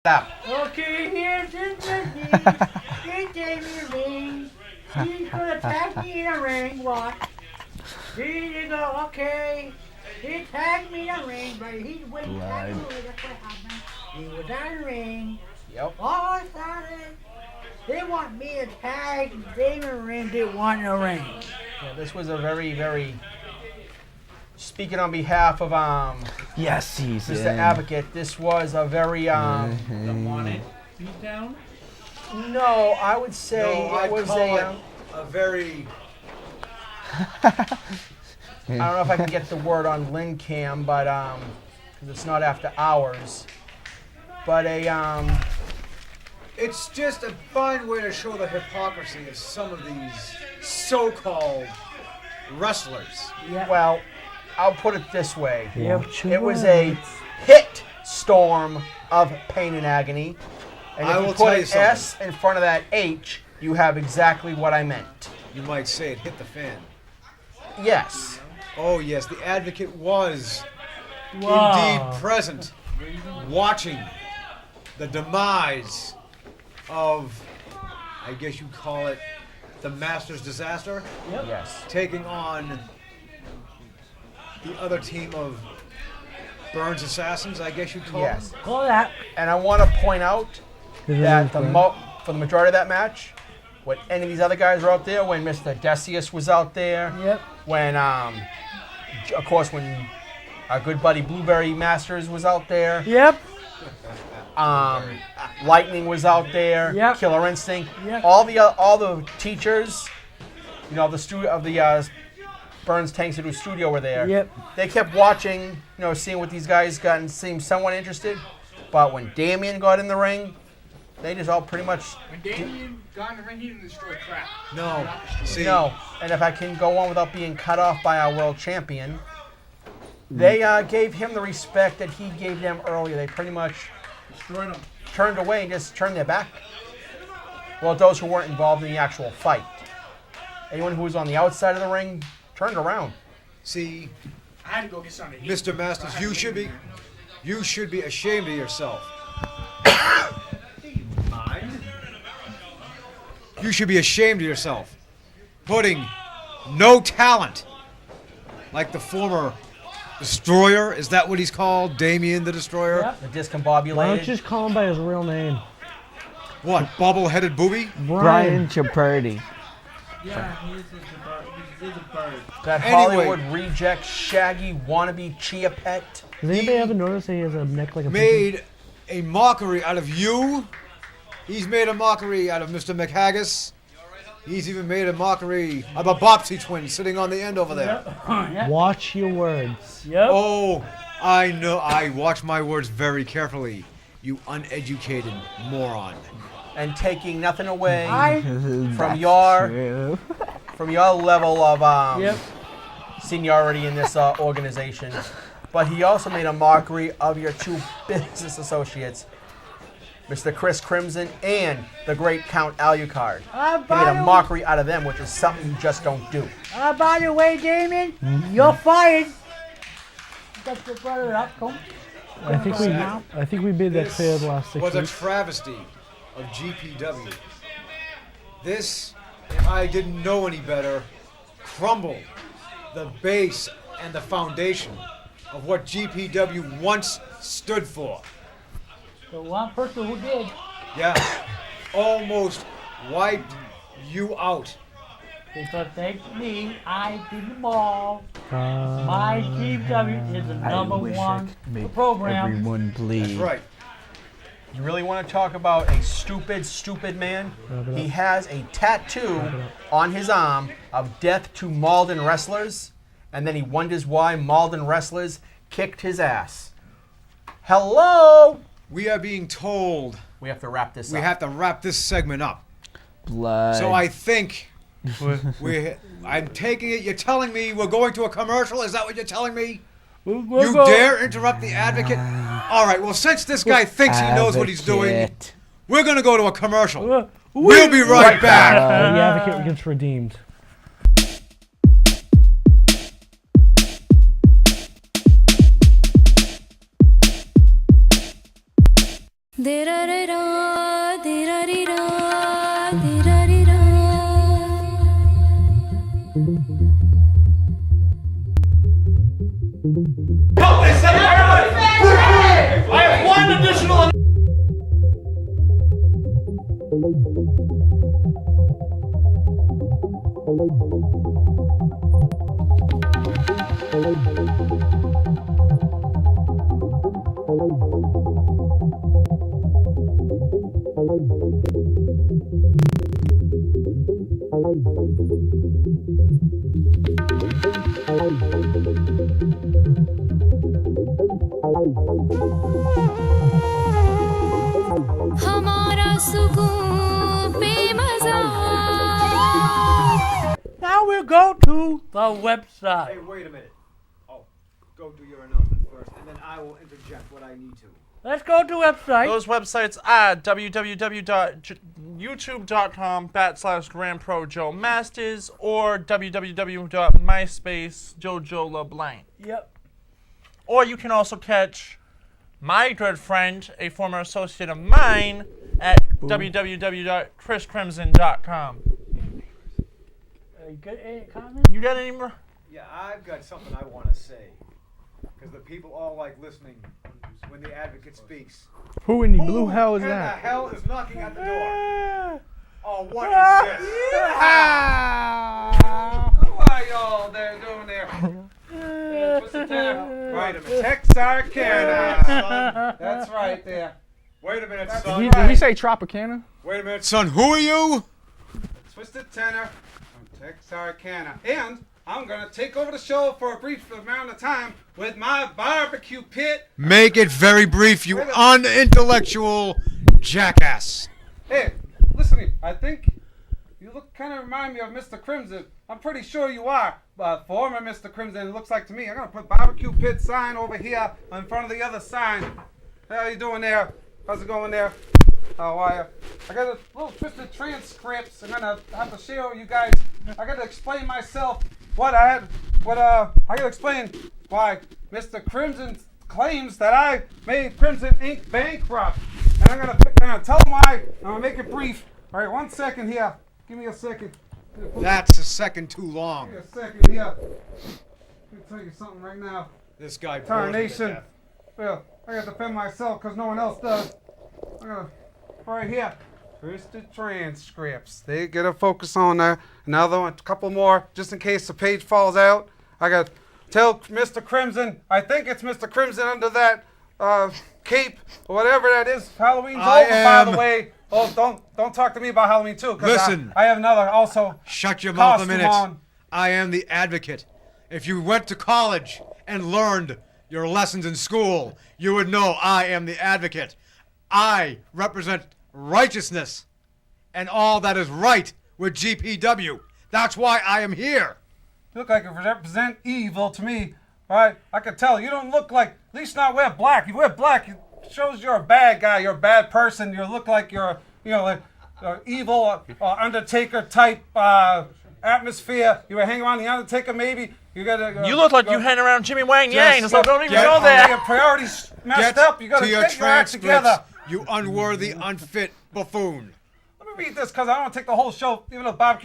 Up. Okay, here's his message. He gave me a ring. He's gonna tag me in a ring. Watch. Here you go. Okay. He tagged me in a ring, but he's waiting. That's what happened. He was on a ring. Yep. All of a sudden, they want me to tag David in a ring. They want a ring. Yeah, this was a very. Speaking on behalf of Yes, he's Mr. Advocate, this was a very Wanted beatdown? No, I would say No, it was a very. I don't know if I can get the word on LinCam, but 'cause it's not after hours. But It's just a fine way to show the hypocrisy of some of these so-called wrestlers. Yeah. well, I'll put it this way. Yep. It was a hit storm of pain and agony. And I if you will put tell an you something. S in front of that H, you have exactly what I meant. You might say it hit the fan. Yes. Oh yes, the Advocate was Wow. indeed present, watching the demise of, I guess you'd call it, the Masters disaster, Yes. taking on the other team of Burns assassins, I guess you'd call Yes. them. Call that. And I want to point out that for the majority of that match, when any of these other guys were out there, when Mr. DESIOUS was out there, Yep. when, of course, when our good buddy Blueberry Masters was out there, Yep. Lightning was out there, Yep. Killer Instinct, Yep. all the teachers, the Burns Tanks to do studio were there. Yep. They kept watching, seeing what these guys got and seemed somewhat interested. But when Damien got in the ring, they just all pretty much When Damien got in the ring, he didn't destroy crap. No, see, no. And if I can go on without being cut off by our world champion, they gave him the respect that he gave them earlier. They pretty much Destroyed him. turned away and just turned their back. Well, those who weren't involved in the actual fight. Anyone who was on the outside of the ring turned around. see, I had to go get something to eat. Mr. Masters, you should be ashamed of yourself. You should be ashamed of yourself. Putting no talent like the former Destroyer, is that what he's called? Damien the Destroyer? Yep. The Why don't discombobulated. you just call him by his real name? What, bubble-headed booby? Brian Chaperty. Yeah, he's a bird. That Anyway. Hollywood reject, shaggy, wannabe chia pet. Does anybody ever notice that he has a neck like a Made a mockery out of you. He's made a mockery out of Mr. MCHAGGIS. He's even made a mockery of a Bopsy twin sitting on the end over there. Yep. Watch your words. Yep. Oh, I know. I watch my words very carefully. You uneducated moron. And taking nothing away I. from your level of Yep. seniority in this organization. But he also made a mockery of your two business associates, Mr. Chris Crimson and the great Count Alucard. He made a mockery out of them, which is something you just don't do. By the way, Damien, you're fired. Got your brother up. Come. I think we made that clear the last 6 was a weeks. travesty of GPW. This, if I didn't know any better, crumbled the base and the foundation of what GPW once stood for. The one person who did. Yeah, almost wiped you out. Because thanks to me, I did them all. My GW is the number one program. Everyone bleed. That's right. You really want to talk about a stupid man? He has a tattoo on his arm of death to Malden wrestlers, and then he wonders why Malden wrestlers kicked his ass. Hello? We are being told We have to wrap this we up. have to wrap this segment up. Blood. So I think I'm taking it. You're telling me we're going to a commercial? Is that what you're telling me? You dare interrupt the Advocate? All right. Well, since this guy thinks he knows what he's doing, we're going to go to a commercial. We'll be right back. The Advocate gets redeemed. I have one additional. Now we'll go to the website. Hey, wait a minute. Oh, go do your announcement first, and then I will interject what I need to. Let's go to website. Those websites are www.youtube.com/GrandProJoeMasters or www.MySpace.JoJoLeBlanc. Yep. Or you can also catch my good friend, a former associate of mine, at www.chriscrimson.com. You got any comments? You got any more? Yeah, I've got something I want to say. Because the people all like listening when the advocate speaks. Who in the blue hell is Who in the that? hell is knocking at the door? Oh, what is this? What are y'all there doing there? What's the time? Wait a minute. Texarkana, son. That's right there. Wait a minute, son. Did he say Tropicana? Wait a minute, son. Who are you? Twisted Tenor from Texarkana. And I'm going to take over the show for a brief amount of time with my barbecue pit. Make it very brief, you unintellectual jackass. Hey, listen to me. I think you look kind of remind me of Mr. Crimson. I'm pretty sure you are. But former Mr. Crimson, it looks like to me. I'm going to put barbecue pit sign over here in front of the other sign. How you doing there? How's it going there? How are you? I got a little twisted transcripts. I'm gonna have to share with you guys. I gotta explain myself. I gotta explain why Mr. Crimson claims that I made Crimson Inc. bankrupt. And I'm gonna tell him why. I'm gonna make it brief. All right, 1 second here. Give me a second. That's a second too long. Give me a second here. Let me tell you something right now. This guy. Tarnation. Well, I gotta defend myself because no one else does. I'm gonna, right here, twisted transcripts. They get a focus on there. Another one, a couple more, just in case the page falls out. I gotta tell Mr. Crimson, I think it's Mr. Crimson under that cape or whatever that is. Halloween's over, by the way. Oh, don't talk to me about Halloween too. Listen, I have another also. Shut your mouth a minute. I am the advocate. If you went to college and learned your lessons in school, you would know I am the advocate. I represent righteousness and all that is right with GPW. That's why I am here. You look like you represent evil to me. All right, I can tell. You don't look like, at least not wear black. You wear black, it shows you're a bad guy. You're a bad person. You look like you're, like evil Undertaker type atmosphere. You were hanging around the Undertaker, maybe. You look like you hang around Jimmy Wang Yang, so don't even go there. Your priorities messed up. You gotta get your act together. You unworthy, unfit buffoon. Let me read this because I don't want to take the whole show, even though Bob